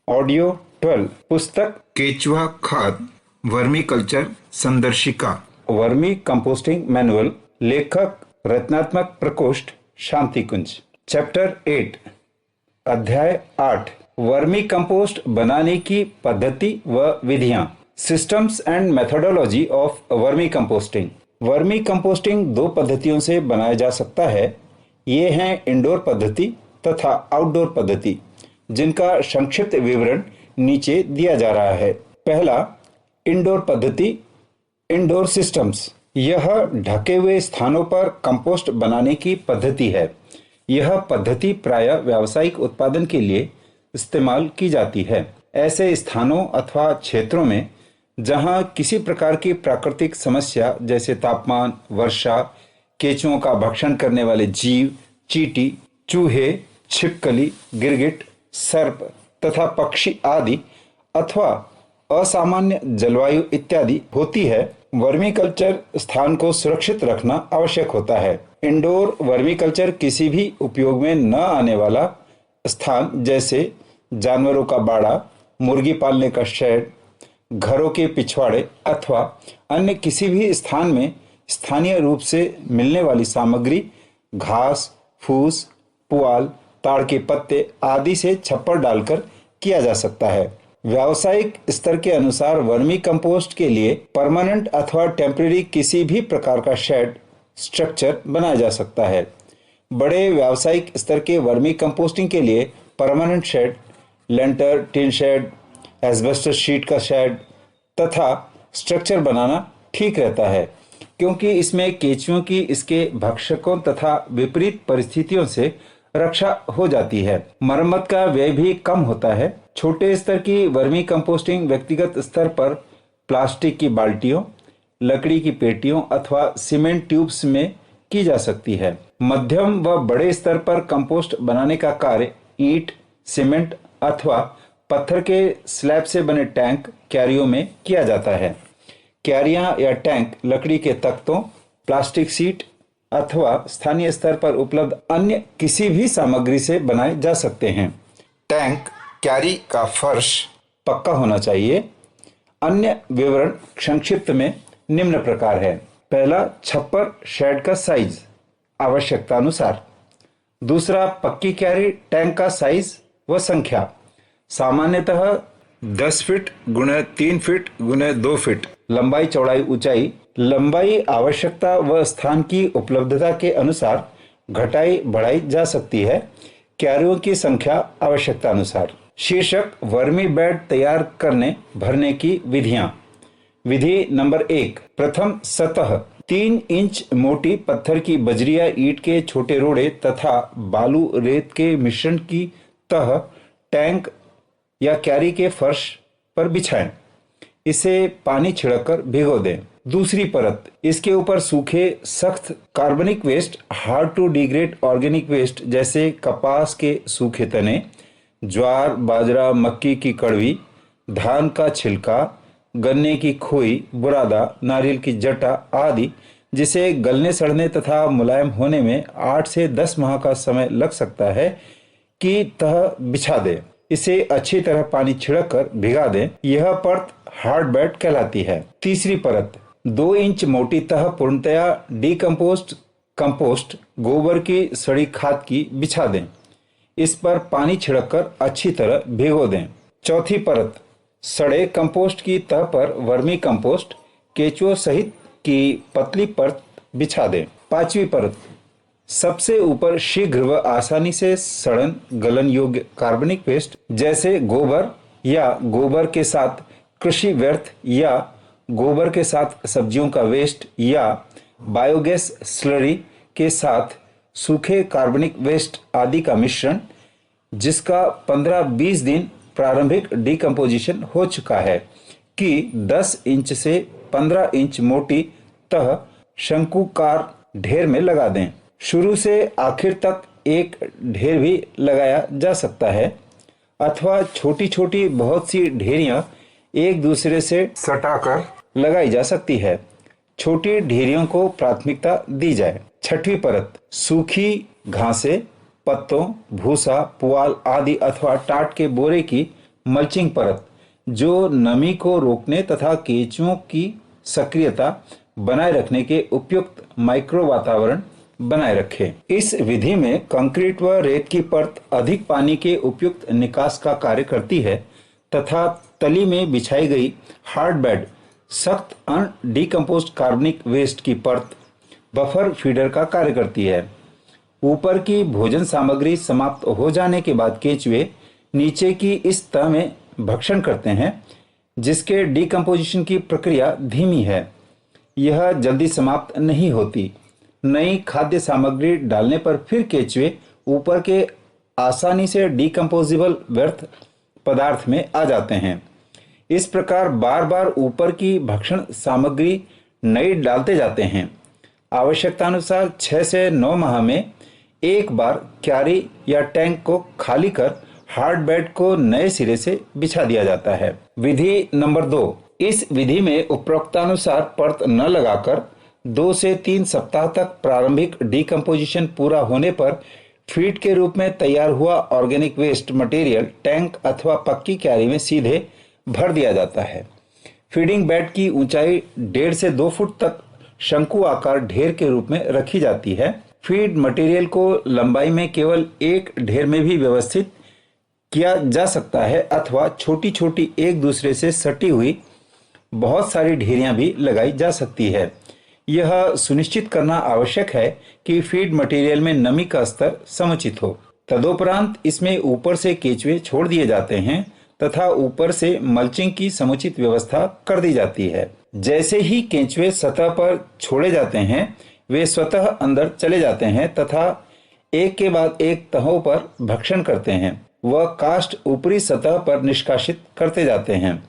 Audio 12 पुस्तक केचुआ खाद वर्मी कल्चर संदर्शिका वर्मी कंपोस्टिंग मैनुअल, लेखक रत्नात्मक प्रकोष्ठ शांति कुंज। चैप्टर 8 अध्याय 8 वर्मी कंपोस्ट बनाने की पद्धति व विधियां। Systems and methodology of vermi composting. Vermi composting दो पद्धतियों से बनाया जा सकता है। ये हैं इंडोर पद्धति तथा आउटडोर पद्धति, जिनका संक्षिप्त विवरण नीचे दिया जा रहा है। पहला, इंडोर पद्धति, इंडोर सिस्टम्स। यह ढके हुए स्थानों पर कंपोस्ट बनाने की पद्धति है। यह पद्धति प्रायः व्यावसायिक उत्पादन के लिए इस्तेमाल की जाती है। ऐसे स्थानों अथवा क्षेत्रों में जहां किसी प्रकार की प्राकृतिक समस्या जैसे तापमान, वर्षा, केंचुओं का भक्षण करने वाले जीव, चींटी, चूहे, छिपकली, गिरगिट, सर्प तथा पक्षी आदि अथवा असामान्य जलवायु इत्यादि होती है, वर्मी कल्चर स्थान को सुरक्षित रखना आवश्यक होता है। इंडोर वर्मी कल्चर किसी भी उपयोग में न आने वाला स्थान जैसे जानवरों का बाड़ा, मुर्गी पालने का शेड, घरों के पिछवाड़े अथवा अन्य किसी भी स्थान में स्थानीय रूप से मिलने वाली सामग्री, घास, फूस, पुआल, ताड़ के पत्ते आदि से छप्पर डालकर किया जा सकता है। व्यावसायिक स्तर के अनुसार वर्मी कंपोस्ट के लिए परमानेंट अथवा टेम्परेरी किसी भी प्रकार का शेड स्ट्रक्चर बनाया जा सकता है। बड़े व्यावसायिक स्तर के वर्मी कंपोस्टिंग के लिए परमानेंट शेड, लेंटर, टिन शेड, एस्बेस्टस शीट का शेड तथा स्ट्रक्चर बनाना ठीक रहता है, क्योंकि इसमें केंचुओं की इसके भक्षकों तथा विपरीत परिस्थितियों से रक्षा हो जाती है। मरम्मत का व्यय भी कम होता है। छोटे स्तर की वर्मी कंपोस्टिंग व्यक्तिगत स्तर पर प्लास्टिक की बाल्टियों, लकड़ी की पेटियों अथवा सीमेंट ट्यूब्स में की जा सकती है। मध्यम व बड़े स्तर पर कंपोस्ट बनाने का कार्य ईंट, सीमेंट अथवा पत्थर के स्लैब से बने टैंक, क्यारियों में किया जाता है। क्यारियां या टैंक लकड़ी के तख्तों, प्लास्टिक सीट अथवा स्थानीय स्तर पर उपलब्ध अन्य किसी भी सामग्री से बनाए जा सकते हैं। टैंक, क्यारी का फर्श पक्का होना चाहिए। अन्य विवरण संक्षिप्त में निम्न प्रकार है। पहला, छप्पर शेड का साइज आवश्यकता अनुसार। दूसरा, पक्की क्यारी टैंक का साइज व संख्या। सामान्यतः 10 फीट गुणे 3 फीट गुणे 2 फीट लंबाई, चौड़ाई, ऊंचाई। लंबाई आवश्यकता व स्थान की उपलब्धता के अनुसार घटाई बढ़ाई जा सकती है। क्यारियों की संख्या आवश्यकता अनुसार। शीर्षक, वर्मी बेड तैयार करने भरने की विधियां। विधि नंबर 1, प्रथम सतह। 3 इंच मोटी पत्थर की बजरी या ईंट के छोटे रोड़े तथा बालू रेत के मिश्रण की तह टैंक या क्यारी के फर्श पर बिछाएं। इसे पानी छिड़ककर भिगो दें। दूसरी परत, इसके ऊपर सूखे सख्त कार्बनिक waste, hard to degrade organic waste जैसे कपास के सूखे तने, ज्वार, बाजरा, मक्की की कड़वी, धान का छिलका, गन्ने की खोई, बुरादा, नारियल की जटा आदि, जिसे गलने, सड़ने तथा मुलायम होने में 8 से 10 माह का समय लग सकता है, की तह बिछा दें। इसे अच्छी तरह पानी छिड़ककर भिगा दें। यह परत हार्ड बेड कहलाती है। तीसरी परत, 2 इंच मोटी तह पूर्णतया डीकम्पोस्ट कंपोस्ट गोबर की सड़ी खाद की बिछा दें। इस पर पानी छिड़ककर अच्छी तरह भिगो दें। चौथी परत, सड़े कंपोस्ट की तह पर वर्मी कंपोस्ट केंचुओं सहित की पतली परत बिछा दें। पांचवी परत, सबसे ऊपर शीघ्र व आसानी से सड़न गलन योग्य कार्बनिक वेस्ट जैसे गोबर या गोबर के साथ कृषि व्यर्थ या गोबर के साथ सब्जियों का वेस्ट या बायोगैस स्लरी के साथ सूखे कार्बनिक वेस्ट आदि का मिश्रण, जिसका 15-20 दिन प्रारंभिक डिकम्पोजिशन हो चुका है, कि 10 इंच से 15 इंच मोटी तह शंकुकार ढेर में लगा दें। शुरू से आखिर तक एक ढेर भी लगाया जा सकता है अथवा छोटी छोटी बहुत सी ढेरियां एक दूसरे से सटाकर लगाई जा सकती है। छोटी ढेरियों को प्राथमिकता दी जाए। छठवीं परत, सूखी घासें, पत्तों, भूसा, पुआल आदि अथवा टाट के बोरे की मल्चिंग परत, जो नमी को रोकने तथा केंचुओं की सक्रियता बनाए रखने के उपयुक्त माइक्रो वातावरण बनाए रखे। इस विधि में कंक्रीट व रेत की परत अधिक पानी के उपयुक्त निकास का कार्य करती है तथा तली में बिछाई गई हार्ड बेड सख्त अनडिकम्पोज्ड कार्बनिक वेस्ट की परत बफर फीडर का कार्य करती है। ऊपर की भोजन सामग्री समाप्त हो जाने के बाद केंचुए नीचे की इस तह में भक्षण करते हैं, जिसके डिकम्पोजिशन की प्रक्रिया धीमी है। यह जल्दी समाप्त नहीं होती। नई खाद्य सामग्री डालने पर फिर केंचुए ऊपर के आसानी से डिकम्पोजिबल व्यर्थ पदार्थ में आ जाते हैं। इस प्रकार बार बार ऊपर की भक्षण सामग्री नई डालते जाते हैं। आवश्यकतानुसार 6 से 9 माह में एक बार क्यारी या टैंक को खाली कर हार्ड बेड को नए सिरे से बिछा दिया जाता है। विधि नंबर 2। इस विधि में उपरोक्तानुसार परत न लगाकर 2 से 3 सप्ताह तक प्रारंभिक डिकम्पोजिशन पूरा होने पर फीड के रूप में तैयार हुआ ऑर्गेनिक वेस्ट मटेरियल टैंक अथवा पक्की क्यारी में सीधे भर दिया जाता है। फीडिंग बेड की ऊंचाई 1.5 से 2 फुट तक शंकु आकार ढेर के रूप में रखी जाती है। फीड मटेरियल को लंबाई में केवल एक ढेर में भी व्यवस्थित किया जा सकता है अथवा छोटी छोटी एक दूसरे से सटी हुई बहुत सारी ढेरियां भी लगाई जा सकती है। यह सुनिश्चित करना आवश्यक है कि फीड मटेरियल में नमी का स्तर समुचित हो। तदोपरांत इसमें ऊपर से केंचुए छोड़ दिए जाते हैं तथा ऊपर से मल्चिंग की समुचित व्यवस्था कर दी जाती है। जैसे ही केंचुए सतह पर छोड़े जाते हैं, वे स्वतः अंदर चले जाते हैं तथा एक के बाद एक तहों पर भक्षण करते हैं व कास्ट ऊपरी सतह पर निष्कासित करते जाते हैं।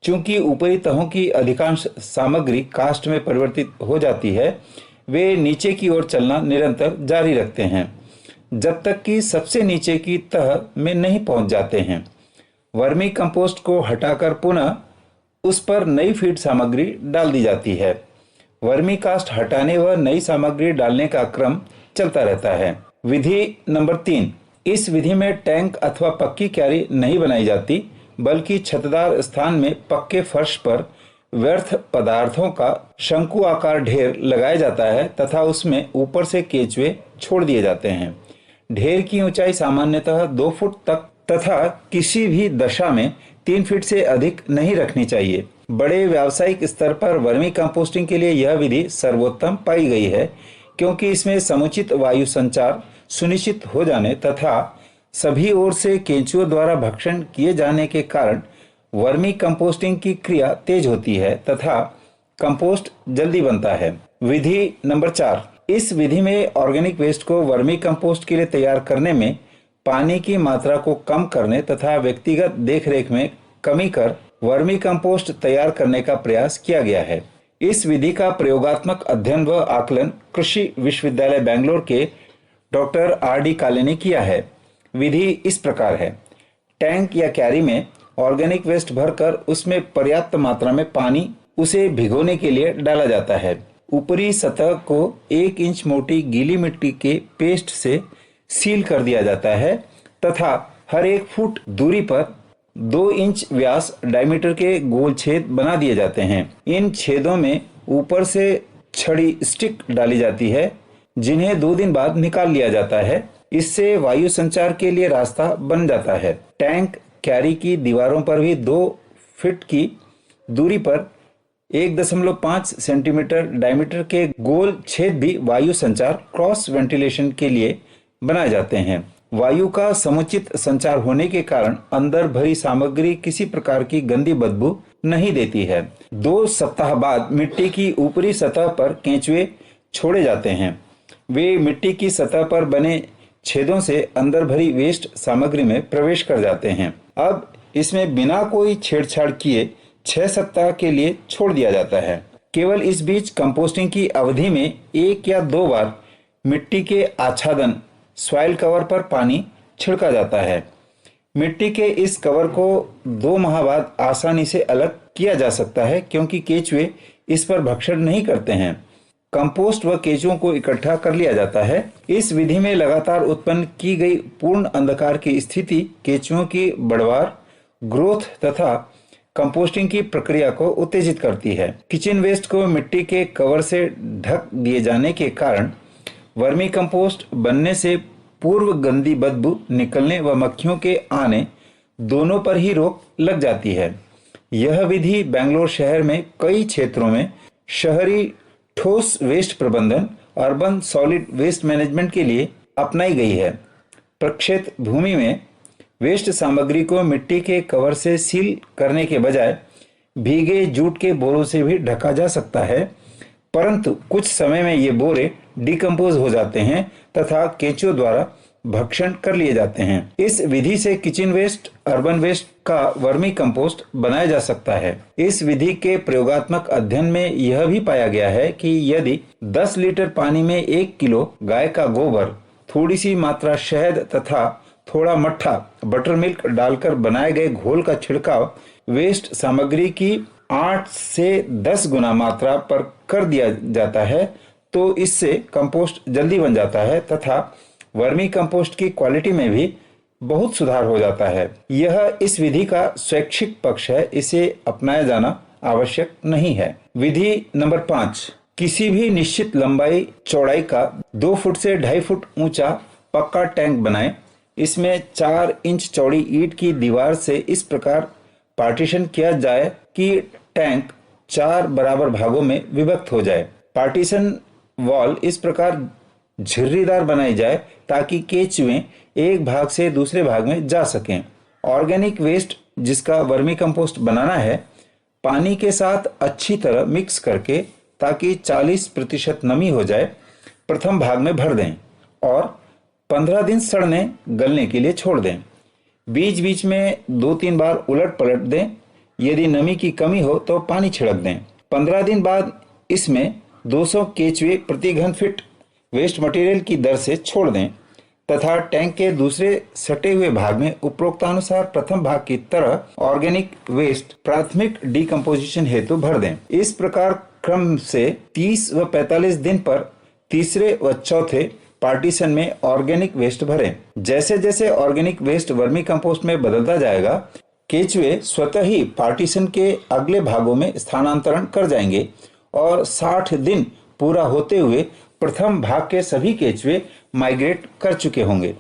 चूंकि ऊपरी तहों की अधिकांश सामग्री कास्ट में परिवर्तित हो जाती है, वे नीचे की ओर चलना निरंतर जारी रखते हैं जब तक कि सबसे नीचे की तह में नहीं पहुंच जाते हैं। वर्मी कंपोस्ट को हटाकर पुनः उस पर नई फीड सामग्री डाल दी जाती है। वर्मी कास्ट हटाने व नई सामग्री डालने का क्रम चलता रहता है। विधि नंबर 3। इस विधि में टैंक अथवा पक्की क्यारी नहीं बनाई जाती, बल्कि छतदार स्थान में पक्के फर्श पर व्यर्थ पदार्थों का शंकु आकार ढेर लगाया जाता है तथा उसमें ऊपर से केंचुए छोड़ दिए जाते हैं। ढेर की ऊंचाई सामान्यतः 2 फुट तक तथा किसी भी दशा में 3 फीट से अधिक नहीं रखनी चाहिए। बड़े व्यावसायिक स्तर पर वर्मी कंपोस्टिंग के लिए यह विधि सर्वोत्तम पाई गई है, क्योंकि इसमें समुचित वायु संचार सुनिश्चित हो जाने तथा सभी ओर से केंचुओं द्वारा भक्षण किए जाने के कारण वर्मी कंपोस्टिंग की क्रिया तेज होती है तथा कंपोस्ट जल्दी बनता है। विधि नंबर 4। इस विधि में ऑर्गेनिक वेस्ट को वर्मी कंपोस्ट के लिए तैयार करने में पानी की मात्रा को कम करने तथा व्यक्तिगत देखरेख में कमी कर वर्मी कंपोस्ट तैयार करने का प्रयास किया गया है। इस विधि का प्रयोगात्मक अध्ययन व आकलन कृषि विश्वविद्यालय बेंगलोर के डॉक्टर R.D. काले ने किया है। विधि इस प्रकार है। टैंक या कैरी में ऑर्गेनिक वेस्ट भरकर उसमें पर्याप्त मात्रा में पानी उसे भिगोने के लिए डाला जाता है। ऊपरी सतह को 1 इंच मोटी गीली मिट्टी के पेस्ट से सील कर दिया जाता है तथा हर 1 फुट दूरी पर 2 इंच व्यास डायमीटर के गोल छेद बना दिए जाते हैं। इन छेदों में ऊपर से छड़ी स्टिक डाली जाती है, जिन्हें 2 दिन बाद निकाल लिया जाता है। इससे वायु संचार के लिए रास्ता बन जाता है। टैंक कैरी की दीवारों पर भी 2 फीट की दूरी पर 1.5 सेंटीमीटर डायमीटर के गोल छेद भी वायु संचार क्रॉस वेंटिलेशन के लिए बनाए जाते हैं। वायु का समुचित संचार होने के कारण अंदर भरी सामग्री किसी प्रकार की गंदी बदबू नहीं देती है। 2 सप्ताह बाद मिट्टी की ऊपरी सतह पर केंचुए छोड़े जाते हैं। वे मिट्टी की सतह पर बने छेदों से अंदर भरी वेस्ट सामग्री में प्रवेश कर जाते हैं। अब इसमें बिना कोई छेड़छाड़ किए 6 सप्ताह के लिए छोड़ दिया जाता है। केवल इस बीच कंपोस्टिंग की अवधि में 1 या 2 बार मिट्टी के आच्छादन सॉइल कवर पर पानी छिड़का जाता है। मिट्टी के इस कवर को 2 माह बाद आसानी से अलग किया जा सकता है, क्योंकि केंचुए इस पर भक्षण नहीं करते हैं। कंपोस्ट व केंचुओं को इकट्ठा कर लिया जाता है। इस विधि में लगातार उत्पन्न की गई पूर्ण अंधकार की स्थिति केंचुओं की बढ़वार ग्रोथ तथा कंपोस्टिंग की प्रक्रिया को उत्तेजित करती है। किचन वेस्ट को मिट्टी के कवर से ढक दिए जाने के कारण वर्मी कंपोस्ट बनने से पूर्व गंदी बदबू निकलने व मक्खियों के आने दोनों पर ही रोक लग जाती है। यह विधि बेंगलोर शहर में कई क्षेत्रों में शहरी ठोस वेस्ट प्रबंधन अर्बन सॉलिड वेस्ट मैनेजमेंट के लिए अपनाई गई है। प्रक्षेत्र भूमि में वेस्ट सामग्री को मिट्टी के कवर से सील करने के बजाय भीगे जूट के बोरों से भी ढका जा सकता है, परंतु कुछ समय में ये बोरे डिकम्पोज हो जाते हैं तथा केंचुओं द्वारा भक्षण कर लिए जाते हैं। इस विधि से किचन वेस्ट अर्बन वेस्ट का वर्मी कंपोस्ट बनाया जा सकता है। इस विधि के प्रयोगात्मक अध्ययन में यह भी पाया गया है कि यदि 10 लीटर पानी में 1 किलो गाय का गोबर, थोड़ी सी मात्रा शहद तथा थोड़ा मट्ठा बटर मिल्क डालकर बनाए गए घोल का छिड़काव वेस्ट सामग्री की 8 से 10 गुना मात्रा पर कर दिया जाता है तो इससे कंपोस्ट जल्दी बन जाता है तथा वर्मी कंपोस्ट की क्वालिटी में भी बहुत सुधार हो जाता है। यह इस विधि का स्वैच्छिक पक्ष है, इसे अपनाया जाना आवश्यक नहीं है। विधि नंबर 5, किसी भी निश्चित लंबाई चौड़ाई का 2 फुट से 2.5 फुट ऊंचा पक्का टैंक बनाएं। इसमें 4 इंच चौड़ी ईंट की दीवार से इस प्रकार पार्टीशन किया जाए कि टैंक 4 बराबर भागों में विभक्त हो जाए। पार्टीशन वॉल इस प्रकार झिर्रीदार बनाई जाए ताकि केंचुए एक भाग से दूसरे भाग में जा सकें। ऑर्गेनिक वेस्ट जिसका वर्मी कंपोस्ट बनाना है, पानी के साथ अच्छी तरह मिक्स करके ताकि 40% नमी हो जाए प्रथम भाग में भर दें और 15 दिन सड़ने गलने के लिए छोड़ दें। बीच बीच में 2-3 बार उलट पलट दें। यदि नमी की कमी हो तो पानी छिड़क दें। 15 दिन बाद इसमें 200 केचुए प्रति घन फीट वेस्ट मटेरियल की दर से छोड़ दें तथा टैंक के दूसरे सटे हुए भाग में उपरोक्तानुसार प्रथम भाग की तरह ऑर्गेनिक वेस्ट प्राथमिक डिकम्पोजिशन हेतु भर दें। इस प्रकार क्रम से 30 व 45 दिन पर तीसरे व चौथे पार्टीशन में ऑर्गेनिक वेस्ट भरें। जैसे जैसे ऑर्गेनिक वेस्ट वर्मी कंपोस्ट में बदलता जाएगा, केचुए स्वतः ही पार्टीशन के अगले भागों में स्थानांतरण कर जाएंगे और 60 दिन पूरा होते हुए प्रथम भाग के सभी केचुए माइग्रेट कर चुके होंगे।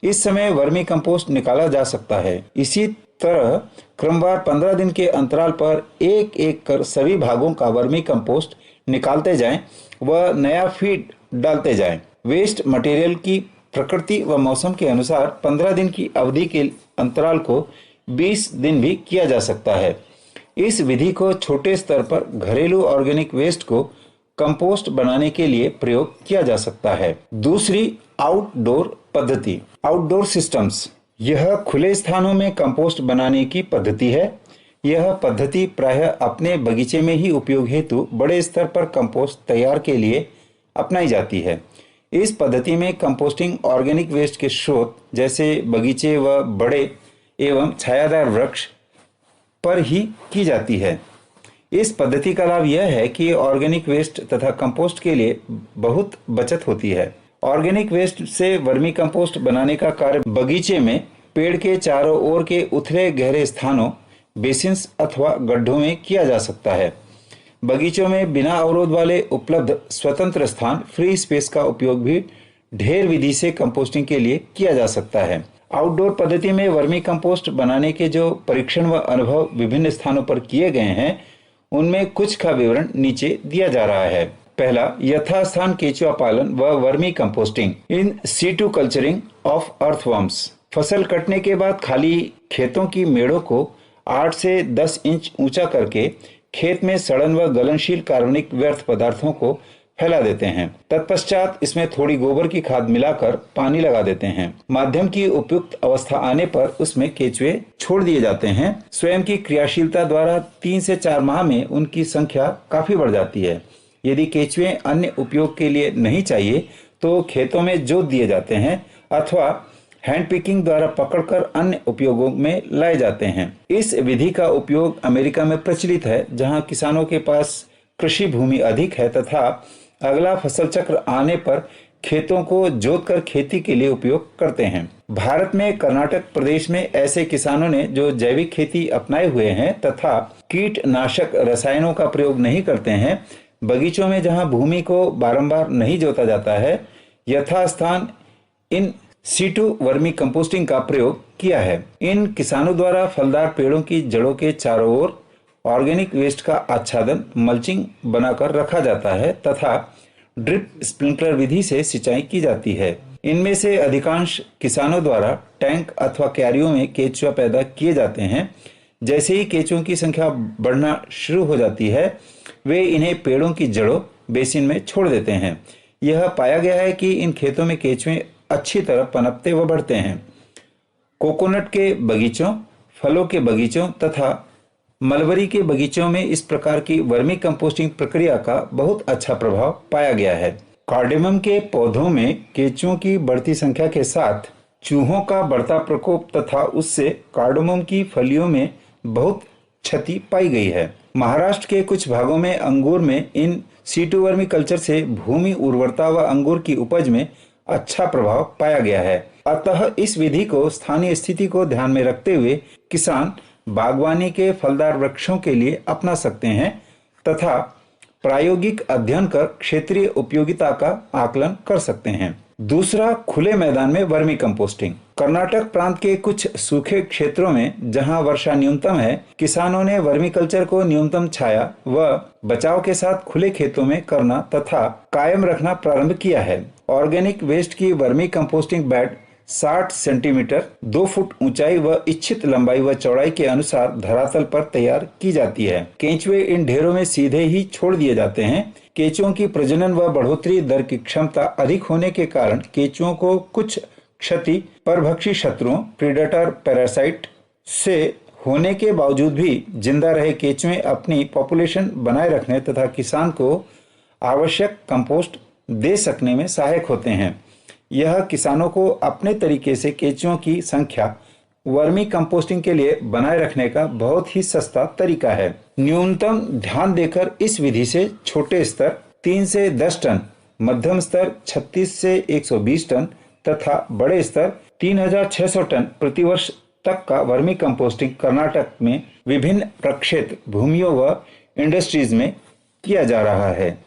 इस समय वर्मी कंपोस्ट निकाला जा सकता है। इसी तरह क्रमवार 15 दिन के अंतराल पर एक एक कर सभी भागों का वर्मी कंपोस्ट निकालते जाएं व नया फीड डालते जाएं। वेस्ट मटेरियल की प्रकृति व मौसम के अनुसार 15 दिन की अवधि के अंतराल को 20 दिन भी किया जा सकता है। इस विधि को छोटे स्तर पर घरेलू ऑर्गेनिक वेस्ट को कंपोस्ट बनाने के लिए प्रयोग किया जा सकता है। दूसरी, आउटडोर पद्धति, आउटडोर सिस्टम्स। यह खुले स्थानों में कंपोस्ट बनाने की पद्धति है। यह पद्धति प्रायः अपने बगीचे में ही उपयोग हेतु बड़े स्तर पर कंपोस्ट तैयार के लिए अपनाई जाती है। इस पद्धति में कंपोस्टिंग ऑर्गेनिक वेस्ट के स्रोत जैसे बगीचे व बड़े एवं छायादार वृक्ष पर ही की जाती है। इस पद्धति का लाभ यह है कि ऑर्गेनिक वेस्ट तथा कंपोस्ट के लिए बहुत बचत होती है। ऑर्गेनिक वेस्ट से वर्मी कंपोस्ट बनाने का कार्य बगीचे में पेड़ के चारों ओर के उथले गहरे स्थानों, बेसिन्स अथवा गड्ढों में किया जा सकता है। बगीचों में बिना अवरोध वाले उपलब्ध स्वतंत्र स्थान, फ्री स्पेस का उपयोग भी ढेर विधि से कंपोस्टिंग के लिए किया जा सकता है। आउटडोर पद्धति में वर्मी कंपोस्ट बनाने के जो परीक्षण व अनुभव विभिन्न स्थानों पर किए गए हैं, उनमें कुछ का विवरण नीचे दिया जा रहा है। पहला, यथास्थान केचुआ पालन व vermi composting in situ culturing of earthworms. फसल कटने के बाद खाली खेतों की मेड़ों को 8 से 10 इंच ऊंचा करके खेत में सड़न व गलनशील कार्बनिक व्यर्थ पदार्थों को फैला देते हैं। तत्पश्चात इसमें थोड़ी गोबर की खाद मिलाकर पानी लगा देते हैं। माध्यम की उपयुक्त अवस्था आने पर उसमें केचुए छोड़ दिए जाते हैं। स्वयं की क्रियाशीलता द्वारा 3 से 4 माह में उनकी संख्या काफी बढ़ जाती है। यदि केचुए अन्य उपयोग के लिए नहीं चाहिए तो खेतों में जोत दिए जाते हैं अथवा हैंड पिकिंग द्वारा पकड़कर अन्य उपयोगों में लाए जाते हैं। इस विधि का उपयोग अमेरिका में प्रचलित है, जहां किसानों के पास कृषि भूमि अधिक है तथा अगला फसल चक्र आने पर खेतों को जोतकर खेती के लिए उपयोग करते हैं। भारत में कर्नाटक प्रदेश में ऐसे किसानों ने जो जैविक खेती अपनाए हुए हैं तथा कीटनाशक रसायनों का प्रयोग नहीं करते हैं, बगीचों में जहां भूमि को बारंबार नहीं जोता जाता है, यथास्थान इन सीटू वर्मी कंपोस्टिंग का प्रयोग किया है। इन किसानों द्वारा फलदार पेड़ों की जड़ों के चारों ओर ऑर्गेनिक वेस्ट का आच्छादन मल्चिंग बनाकर रखा जाता है तथा ड्रिप स्प्रिंकलर विधि से सिंचाई की जाती है। इनमें से अधिकांश किसानों द्वारा टैंक अथवा क्यारियों में केचुआ पैदा किए जाते हैं। जैसे ही केचुओं की संख्या बढ़ना शुरू हो जाती है, वे इन्हें पेड़ों की जड़ों बेसिन में छोड़ देते हैं। यह पाया गया है कि इन खेतों में केचुए अच्छी तरह पनपते व बढ़ते हैं। कोकोनट के बगीचों, फलों के बगीचों तथा मलबरी के बगीचों में इस प्रकार की वर्मी कंपोस्टिंग प्रक्रिया का बहुत अच्छा प्रभाव पाया गया है। कार्डेमम के पौधों में केंचुओं की बढ़ती संख्या के साथ चूहों का बढ़ता प्रकोप तथा उससे कार्डेमम की फलियों में बहुत क्षति पाई गई है। महाराष्ट्र के कुछ भागों में अंगूर में इन सीटू वर्मी कल्चर से भूमि उर्वरता व अंगूर की उपज में अच्छा प्रभाव पाया गया है। अतः इस विधि को स्थानीय स्थिति को ध्यान में रखते हुए किसान बागवानी के फलदार वृक्षों के लिए अपना सकते हैं तथा प्रायोगिक अध्ययन कर क्षेत्रीय उपयोगिता का आकलन कर सकते हैं। दूसरा, खुले मैदान में वर्मी कंपोस्टिंग। कर्नाटक प्रांत के कुछ सूखे क्षेत्रों में जहां वर्षा न्यूनतम है, किसानों ने वर्मी कल्चर को न्यूनतम छाया व बचाव के साथ खुले खेतों में करना तथा कायम रखना प्रारंभ किया है। ऑर्गेनिक वेस्ट की vermi composting bed 60 centimetre 2 foot ऊंचाई व इच्छित लंबाई व चौड़ाई के अनुसार धरातल पर तैयार की जाती है। केंचुए इन ढेरों में सीधे ही छोड़ दिए जाते हैं। केंचुओं की प्रजनन व बढ़ोतरी दर की क्षमता अधिक होने के कारण केंचुओं को कुछ क्षति परभक्षी शत्रुओं प्रीडेटर पैरासाइट से होने के बावजूद भी जिंदा रहे केंचुए अपनी पॉपुलेशन बनाए रखने तथा किसान को आवश्यक कंपोस्ट दे सकने में सहायक होते हैं। यह किसानों को अपने तरीके से केंचुओं की संख्या वर्मी कंपोस्टिंग के लिए बनाए रखने का बहुत ही सस्ता तरीका है। न्यूनतम ध्यान देकर इस विधि से छोटे स्तर 3 से 10 टन, मध्यम स्तर 36 से 120 टन तथा बड़े स्तर 3600 टन प्रतिवर्ष तक का वर्मी कंपोस्टिंग कर्नाटक में विभिन्न प्रक्षेत्र भूमियों व इंडस्ट्रीज में किया जा रहा है।